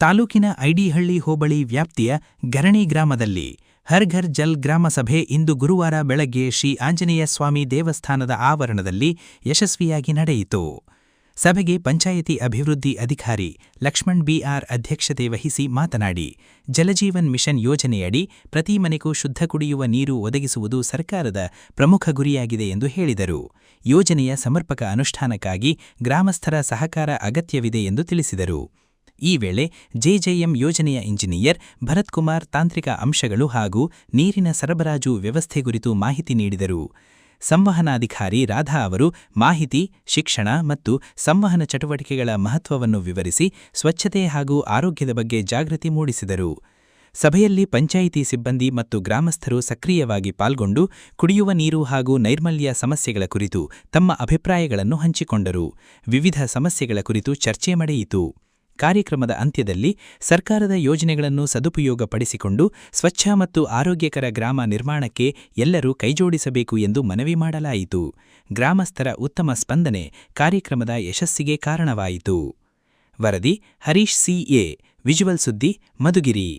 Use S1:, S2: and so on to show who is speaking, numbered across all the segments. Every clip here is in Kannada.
S1: ತಾಲೂಕಿನ ಐಡಿಹಳ್ಳಿ ಹೋಬಳಿ ವ್ಯಾಪ್ತಿಯ ಗರಣಿ ಗ್ರಾಮದಲ್ಲಿ ಹರ್ ಘರ್ ಜಲ್ ಗ್ರಾಮ ಸಭೆ ಇಂದು ಗುರುವಾರ ಬೆಳಗ್ಗೆ ಶ್ರೀ ಆಂಜನೇಯ ಸ್ವಾಮಿ ದೇವಸ್ಥಾನದ ಆವರಣದಲ್ಲಿ ಯಶಸ್ವಿಯಾಗಿ ನಡೆಯಿತು. ಸಭೆಗೆ ಪಂಚಾಯಿತಿ ಅಭಿವೃದ್ಧಿ ಅಧಿಕಾರಿ ಲಕ್ಷ್ಮಣ್ ಬಿಆರ್ ಅಧ್ಯಕ್ಷತೆ ವಹಿಸಿ ಮಾತನಾಡಿ, ಜಲಜೀವನ್ ಮಿಷನ್ ಯೋಜನೆಯಡಿ ಪ್ರತಿ ಮನೆಗೂ ಶುದ್ಧ ಕುಡಿಯುವ ನೀರು ಒದಗಿಸುವುದು ಸರ್ಕಾರದ ಪ್ರಮುಖ ಗುರಿಯಾಗಿದೆ ಎಂದು ಹೇಳಿದರು. ಯೋಜನೆಯ ಸಮರ್ಪಕ ಅನುಷ್ಠಾನಕ್ಕಾಗಿ ಗ್ರಾಮಸ್ಥರ ಸಹಕಾರ ಅಗತ್ಯವಿದೆ ಎಂದು ತಿಳಿಸಿದರು. ಈ ವೇಳೆ ಜೆಜೆಎಂ ಯೋಜನೆಯ ಇಂಜಿನಿಯರ್ ಭರತ್ ಕುಮಾರ್ ತಾಂತ್ರಿಕ ಅಂಶಗಳು ಹಾಗೂ ನೀರಿನ ಸರಬರಾಜು ವ್ಯವಸ್ಥೆ ಕುರಿತು ಮಾಹಿತಿ ನೀಡಿದರು. ಸಂವಹನಾಧಿಕಾರಿ ರಾಧಾ ಅವರು ಮಾಹಿತಿ, ಶಿಕ್ಷಣ ಮತ್ತು ಸಂವಹನ ಚಟುವಟಿಕೆಗಳ ಮಹತ್ವವನ್ನು ವಿವರಿಸಿ ಸ್ವಚ್ಛತೆ ಹಾಗೂ ಆರೋಗ್ಯದ ಬಗ್ಗೆ ಜಾಗೃತಿ ಮೂಡಿಸಿದರು. ಸಭೆಯಲ್ಲಿ ಪಂಚಾಯಿತಿ ಸಿಬ್ಬಂದಿ ಮತ್ತು ಗ್ರಾಮಸ್ಥರು ಸಕ್ರಿಯವಾಗಿ ಪಾಲ್ಗೊಂಡು ಕುಡಿಯುವ ನೀರು ಹಾಗೂ ನೈರ್ಮಲ್ಯ ಸಮಸ್ಯೆಗಳ ಕುರಿತು ತಮ್ಮ ಅಭಿಪ್ರಾಯಗಳನ್ನು ಹಂಚಿಕೊಂಡರು. ವಿವಿಧ ಸಮಸ್ಯೆಗಳ ಕುರಿತು ಚರ್ಚೆ ನಡೆಯಿತು. ಕಾರ್ಯಕ್ರಮದ ಅಂತ್ಯದಲ್ಲಿ ಸರ್ಕಾರದ ಯೋಜನೆಗಳನ್ನು ಸದುಪಯೋಗಪಡಿಸಿಕೊಂಡು ಸ್ವಚ್ಛ ಮತ್ತು ಆರೋಗ್ಯಕರ ಗ್ರಾಮ ನಿರ್ಮಾಣಕ್ಕೆ ಎಲ್ಲರೂ ಕೈಜೋಡಿಸಬೇಕು ಎಂದು ಮನವಿ ಮಾಡಲಾಯಿತು. ಗ್ರಾಮಸ್ಥರ ಉತ್ತಮ ಸ್ಪಂದನೆ ಕಾರ್ಯಕ್ರಮದ ಯಶಸ್ಸಿಗೆ ಕಾರಣವಾಯಿತು. ವರದಿ ಹರೀಶ್ ಸಿಎ, ವಿಜುವಲ್ ಸುದ್ದಿ, ಮಧುಗಿರಿ.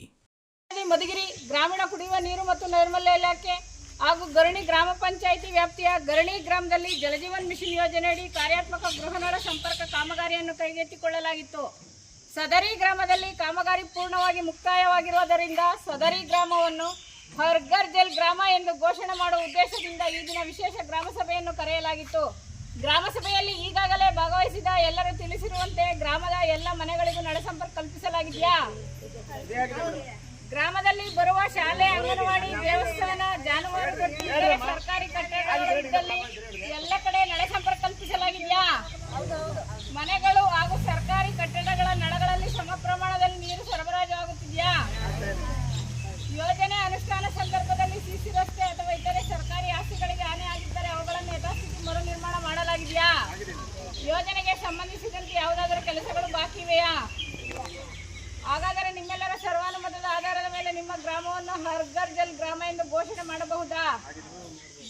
S2: ಮಧುಗಿರಿ ಗ್ರಾಮೀಣ ಕುಡಿಯುವ ನೀರು ಮತ್ತು ನೈರ್ಮಲ್ಯ ಇಲಾಖೆ ಹಾಗೂ ಗರಣಿ ಗ್ರಾಮ ಪಂಚಾಯಿತಿ ವ್ಯಾಪ್ತಿಯ ಗರಣಿ ಗ್ರಾಮದಲ್ಲಿ ಜಲಜೀವನ್ ಮಿಷನ್ ಯೋಜನೆಯಡಿ ಕಾರ್ಯಾತ್ಮಕ ಗೃಹನಳ ಸಂಪರ್ಕ ಕಾಮಗಾರಿಯನ್ನು ಕೈಗೆತ್ತಿಕೊಳ್ಳಲಾಗಿತ್ತು. ಸದರಿ ಗ್ರಾಮದಲ್ಲಿ ಕಾಮಗಾರಿ ಪೂರ್ಣವಾಗಿ ಮುಕ್ತಾಯವಾಗಿರುವುದರಿಂದ ಸದರಿ ಗ್ರಾಮವನ್ನು ಹರ್ ಘರ್ ಜಲ್ ಗ್ರಾಮ ಎಂದು ಘೋಷಣೆ ಮಾಡುವ ಉದ್ದೇಶದಿಂದ ಈ ದಿನ ವಿಶೇಷ ಗ್ರಾಮ ಸಭೆಯನ್ನು ಕರೆಯಲಾಗಿತ್ತು. ಗ್ರಾಮ ಸಭೆಯಲ್ಲಿ ಈಗಾಗಲೇ ಭಾಗವಹಿಸಿದ ಎಲ್ಲರೂ ತಿಳಿಸಿರುವಂತೆ ಗ್ರಾಮದ ಎಲ್ಲ ಮನೆಗಳಿಗೂ ನಳ ಸಂಪರ್ಕ ಕಲ್ಪಿಸಲಾಗಿದೆಯಾ? ಗ್ರಾಮದಲ್ಲಿ ಬರುವ ಶಾಲೆ, ಅಂಗನವಾಡಿ, ದೇವಸ್ಥಾನ, ಜಾನುವಾರು ಸರ್ಕಾರಿ ಕಟ್ಟಡಗಳಲ್ಲಿ ಎಲ್ಲ ಕಡೆ ನಳ ಸಂಪರ್ಕ ಕಲ್ಪಿಸಲಾಗಿದೆಯಾ? ಮನೆಗಳು ಹಾಗೂ ಸರ್ಕಾರಿ ಕಟ್ಟಡಗಳ ನಳಗಳಲ್ಲಿ ಸಮ ಪ್ರಮಾಣದಲ್ಲಿ ನೀರು ಸರಬರಾಜು ಆಗುತ್ತಿದೆಯಾ? ಯೋಜನೆ ಅನುಷ್ಠಾನ ಸಂದರ್ಭದಲ್ಲಿ ಸಿಸಿ ರಸ್ತೆ ಅಥವಾ ಇತರೆ ಸರ್ಕಾರಿ ಆಸ್ತಿಗಳಿಗೆ ಹಾನಿ ಆಗಿದ್ದರೆ ಅವುಗಳನ್ನು ಯಥಾಸ್ಥಿತಿ ಮರು ನಿರ್ಮಾಣ ಮಾಡಲಾಗಿದೆಯಾ? ಯೋಜನೆಗೆ ಸಂಬಂಧಿಸಿದಂತೆ ಯಾವುದಾದರೂ ಕೆಲಸಗಳು ಬಾಕಿ ಇವೆಯಾ? ಹಾಗಾದರೆ ನಿಮ್ಮೆಲ್ಲರ ಸರ್ವಾನುಮತದ ಆಧಾರದ ಮೇಲೆ ನಿಮ್ಮ ಗ್ರಾಮವನ್ನು ಹರ್ ಘರ್ ಜಲ್ ಗ್ರಾಮ ಎಂದು ಘೋಷಣೆ ಮಾಡಬಹುದಾ?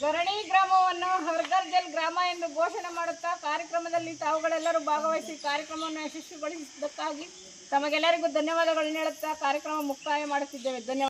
S2: ಗರಣಿ ಗ್ರಾಮವನ್ನು ಹರ್ ಘರ್ ಜಲ್ ಗ್ರಾಮ ಎಂದು ಘೋಷಣೆ ಮಾಡುತ್ತಾ ಕಾರ್ಯಕ್ರಮದಲ್ಲಿ ತಾವುಗಳೆಲ್ಲರೂ ಭಾಗವಹಿಸಿ ಕಾರ್ಯಕ್ರಮವನ್ನು ಯಶಸ್ವಿಗೊಳಿಸಿದ್ದಕ್ಕಾಗಿ ತಮಗೆಲ್ಲರಿಗೂ ಧನ್ಯವಾದಗಳನ್ನು ಹೇಳುತ್ತಾ ಕಾರ್ಯಕ್ರಮ ಮುಕ್ತಾಯ ಮಾಡುತ್ತಿದ್ದೇವೆ. ಧನ್ಯವಾದ.